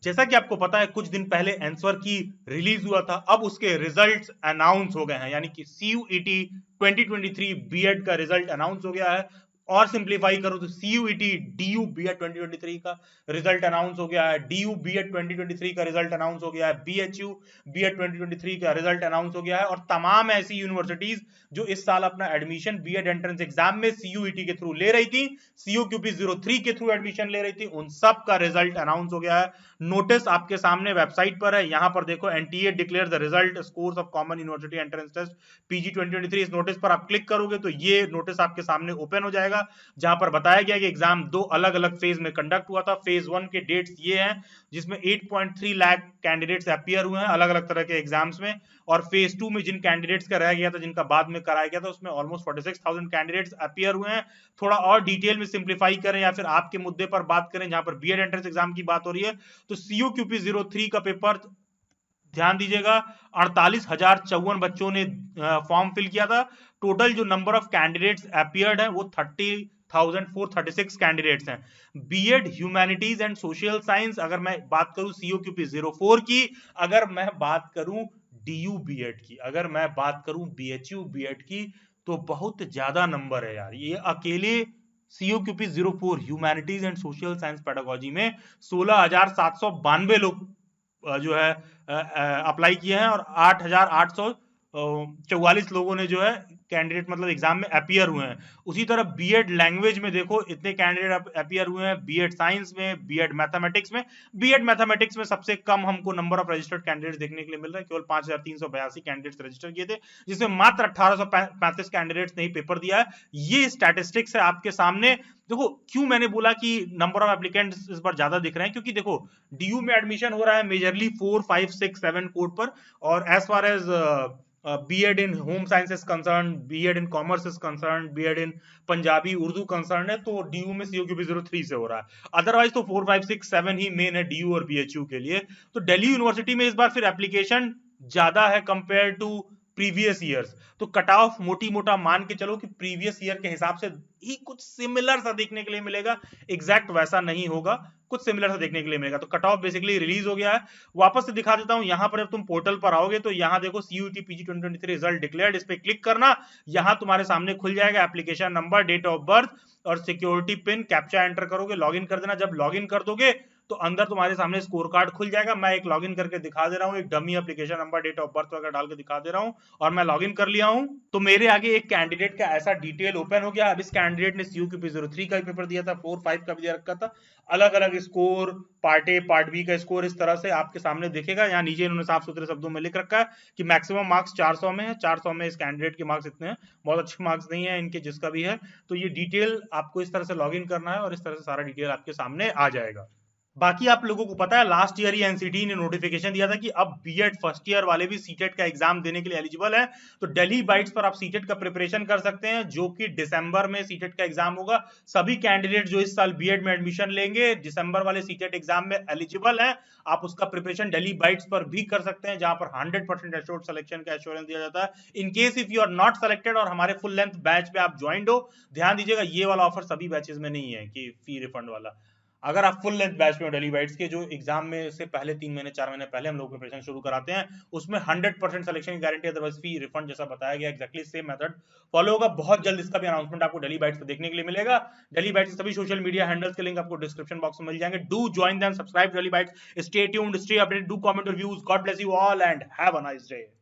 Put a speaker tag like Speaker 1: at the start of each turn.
Speaker 1: जैसा कि आपको पता है कुछ दिन पहले आंसर की रिलीज हुआ था, अब उसके रिजल्ट्स अनाउंस हो गए हैं, यानी कि सीयूईटी 2023 बीएड का रिजल्ट अनाउंस हो गया है। और सिंप्लीफाई करो तो सीयूईटी डीयू बीएड 2023 का रिजल्ट अनाउंस हो गया है, डीयू बीएड 2023 का रिजल्ट अनाउंस हो गया है, बीएचयू बीएड 2023 का रिजल्ट अनाउंस हो गया है। और तमाम ऐसी यूनिवर्सिटीज जो इस साल अपना एडमिशन बीएड एंट्रेंस एग्जाम में सीयूईटी के थ्रू ले रही थी, सीयूक्यूपी 03 के थ्रू एडमिशन ले रही थी, उन सब का रिजल्ट अनाउंस हो गया है। नोटिस आपके सामने वेबसाइट पर है, यहां पर देखो NTA declare the result scores of common university entrance test PG 2023। इस नोटिस पर आप क्लिक करोगे तो ये नोटिस आपके सामने ओपन हो जाएगा, जहां पर बताया गया कि एग्जाम दो अलग अलग फेज में कंडक्ट हुआ था। फेज 1 के डेट्स ये हैं, जिसमें 8.3 लाख कैंडिडेट्स अपियर हुए हैं अलग अलग तरह के एग्जाम्स में। और फेज 2 में जिन कैंडिडेट्स का रह गया था, जिनका बाद में कराया गया था, उसमें ऑलमोस्ट 46,000 कैंडिडेट्स अपियर हुए हैं। थोड़ा और डिटेल में सिंप्लीफाई करें या फिर आपके मुद्दे पर बात करें जहां पर बीएड एंट्रेंस एग्जाम की बात हो रही है, तो सीयूक्यूपी 03 का पेपर ध्यान दीजिएगा 48,054 बच्चों ने फॉर्म फिल किया था। टोटल जो नंबर ऑफ कैंडिडेट्स अपियर्ड है वो 30,436 कैंडिडेट्स हैं। BEd humanities and social science अगर मैं बात करूं सीओक्यूपी 04 की, अगर मैं बात करूं डीयू बीएड की, अगर मैं बात करूं बीएचयू बीएड की, तो बहुत ज्यादा नंबर है यार। ये अकेले सीओक्यूपी 04 humanities and social science pedagogy में 16,792 लोग जो है अप्लाई किए हैं, और 8,844 लोगों ने जो है कैंडिडेट मतलब एग्जाम में अपियर हुए हैं। उसी तरह बीएड लैंग्वेज में देखो इतने कैंडिडेट अपियर हुए हैं, बीएड साइंस में, बीएड मैथमेटिक्स में। बीएड मैथमेटिक्स में सबसे कम हमको नंबर ऑफ रजिस्टर्ड कैंडिडेट्स देखने के लिए मिल रहा है, केवल 5,382 कैंडिडेट्स रजिस्टर किए थे, जिसमें मात्र 1,835 कैंडिडेट्स ने ही पेपर दिया है। ये स्टैटिस्टिक्स है आपके सामने। देखो क्यों मैंने बोला कि नंबर ऑफ एप्लीकेंट्स इस बार ज्यादा दिख रहे हैं, क्योंकि देखो डीयू में एडमिशन हो रहा है मेजरली 4, 5, 6, 7 कोड पर, और as far as BEd in home science is concern, BEd in commerce is concern, BEd in Punjabi Urdu concern है, तो डीयू में सीओक्यूपी 03 से हो रहा है। अदरवाइज तो 4, 5, 6, 7 ही मेन है डीयू और बीएचयू के लिए। तो दिल्ली यूनिवर्सिटी में इस बार फिर एप्लीकेशन ज्यादा है कंपेयर टू प्रीवियस ईयर्स। तो कट ऑफ मोटी मोटा मान के चलो कि प्रीवियस ईयर के हिसाब से ही कुछ सिमिलर सा देखने के लिए मिलेगा, एग्जैक्ट वैसा नहीं होगा, कुछ सिमिलर सा देखने के लिए मिलेगा। तो कट ऑफ बेसिकली रिलीज हो गया है। वापस से दिखा देता हूं, यहां पर जब तुम पोर्टल पर आओगे तो यहां देखो सीयूटी पीजी 2023 रिजल्ट डिक्लेयर्ड, इस पे क्लिक करना। यहां तुम्हारे सामने खुल जाएगा application number, date of birth और सिक्योरिटी पिन, कैप्चा एंटर करोगे, लॉगिन कर देना। जब लॉगिन कर दोगे तो अंदर तुम्हारे सामने स्कोर कार्ड खुल जाएगा। मैं एक लॉगिन करके दिखा दे रहा हूं, एक dummy application number, date of birth वगैरह डाल के दिखा दे रहा हूं, और मैं लॉगिन कर लिया हूं। तो मेरे आगे एक कैंडिडेट का ऐसा डिटेल ओपन हो गया। अब इस कैंडिडेट ने सीयूक्यूपी 03 का भी पेपर दिया था, 4, 5 का भी दिया रखा था। अलग अलग score, part A part B का स्कोर इस तरह से आपके सामने दिखेगा। यहाँ नीचे इन्होंने साफ सुथरे शब्दों में लिख रखा है कि मैक्सिमम मार्क्स 400 में है, 400 में इस कैंडिडेट के मार्क्स इतने हैं, बहुत अच्छे मार्क्स नहीं है इनके जिसका भी है। तो ये डिटेल आपको इस तरह से लॉगिन करना है और इस तरह से सारा डिटेल आपके सामने आ जाएगा। बाकी आप लोगों को पता है लास्ट ईयर ही एनसीटी ने नोटिफिकेशन दिया था कि अब बीएड फर्स्ट ईयर वाले भी सीटेट का एग्जाम देने के लिए एलिजिबल है। तो दिल्ली बाइट्स पर आप सीटेट का प्रिपरेशन कर सकते हैं, जो कि दिसंबर में सीटेट का एग्जाम होगा। सभी कैंडिडेट जो इस साल बीएड में एडमिशन लेंगे दिसंबर वाले सीटेट एग्जाम में एलिजिबल है। आप उसका प्रिपरेशन दिल्ली बाइट्स पर भी कर सकते हैं, जहां पर 100% एश्योर्ड सिलेक्शन का एश्योरेंस दिया जाता है in case if you are not selected और हमारे फुल लेंथ बैच पे आप ज्वाइंड हो। ध्यान दीजिएगा ये वाला ऑफर सभी बैचेस में नहीं है कि फी रिफंड वाला। अगर आप फुल लेंथ बैच में हो दिल्ली बाइट्स के, जो एग्जाम में से पहले 3 महीने 4 महीने पहले हम लोग प्रिपरेशन शुरू कराते हैं, उसमें 100% सिलेक्शन की गारंटी, अदरवाइज फी रिफंड जैसा बताया गया एक्जैक्टली सेम मेथड फॉलो होगा। बहुत जल्द इसका भी अनाउंसमेंट आपको दिल्ली बाइट्स पे देखने के लिए मिलेगा। दिल्ली बाइट्स के सभी सोशल मीडिया हैंडल्स के लिंक आपको डिस्क्रिप्शन बॉक्स में मिल जाएंगे। Do join them, subscribe Delhi bytes, stay tuned, stay updated, do comment your views. God bless you all and have a nice day.